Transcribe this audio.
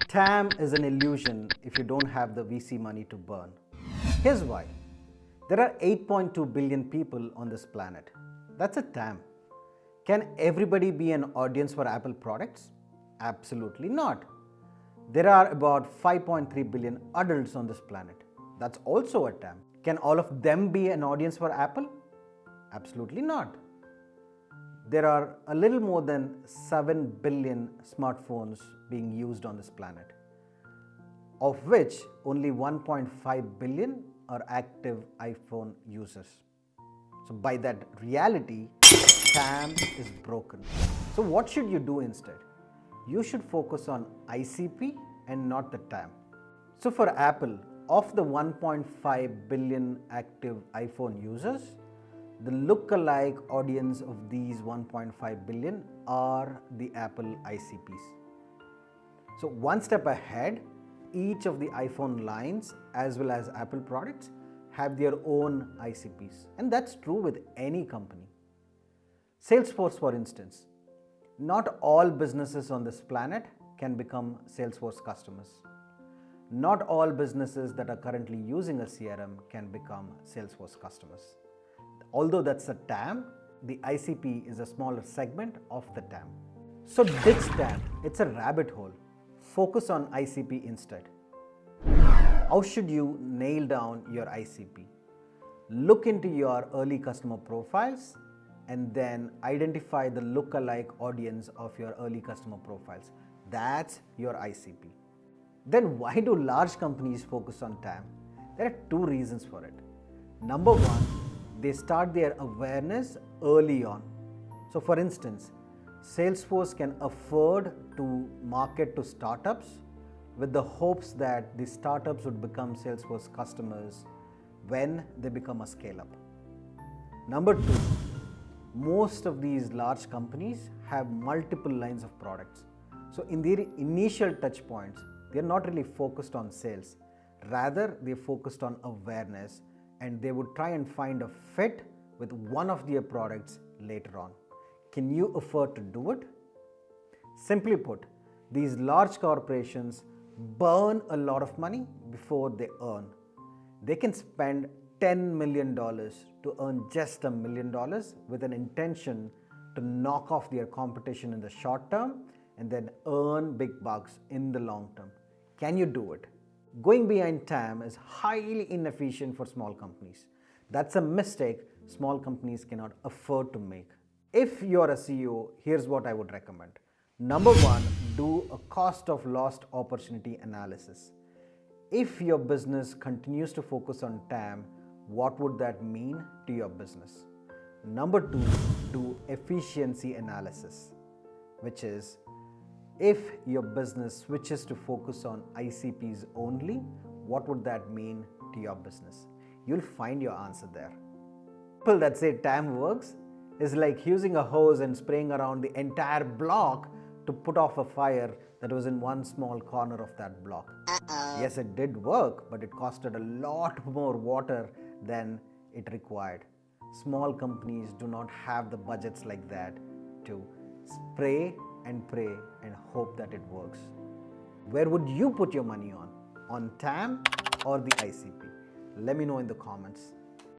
TAM is an illusion if you don't have the VC money to burn. Here's why. There are 8.2 billion people on this planet. That's a TAM. Can everybody be an audience for Apple products? Absolutely not. There are about 5.3 billion adults on this planet. That's also a TAM. Can all of them be an audience for Apple? Absolutely not. There are a little more than 7 billion smartphones being used on this planet, of which only 1.5 billion are active iPhone users. So by that reality, TAM is broken. So what should you do instead? You should focus on ICP and not the TAM. So for Apple, of the 1.5 billion active iPhone users, the lookalike audience of these 1.5 billion are the Apple ICPs. So one step ahead, each of the iPhone lines as well as Apple products have their own ICPs, and that's true with any company. Salesforce, for instance, not all businesses on this planet can become Salesforce customers. Not all businesses that are currently using a CRM can become Salesforce customers. Although that's a TAM, the ICP is a smaller segment of the TAM. So ditch TAM, it's a rabbit hole. Focus on ICP instead. How should you nail down your ICP? Look into your early customer profiles and then identify the lookalike audience of your early customer profiles. That's your ICP. Then why do large companies focus on TAM? There are two reasons for it. Number one, they start their awareness early on. So for instance, Salesforce can afford to market to startups with the hopes that the startups would become Salesforce customers when they become a scale-up. Number two, most of these large companies have multiple lines of products. So in their initial touch points, they're not really focused on sales. Rather, they're focused on awareness, and they would try and find a fit with one of their products later on. Can you afford to do it? Simply put, these large corporations burn a lot of money before they earn. They can spend $10 million to earn just $1 million with an intention to knock off their competition in the short term and then earn big bucks in the long term. Can you do it? Going behind TAM is highly inefficient for small companies. That's a mistake small companies cannot afford to make. If you're a CEO, here's what I would recommend. Number one, do a cost of lost opportunity analysis. If your business continues to focus on TAM, what would that mean to your business? Number two, do efficiency analysis, which is if your business switches to focus on ICPs only, what would that mean to your business? You'll find your answer there. People that say TAM works is like using a hose and spraying around the entire block to put off a fire that was in one small corner of that block. Yes, it did work, but it costed a lot more water than it required. Small companies do not have the budgets like that to spray and pray and hope that it works. Where would you put your money on? On TAM or the ICP? Let me know in the comments.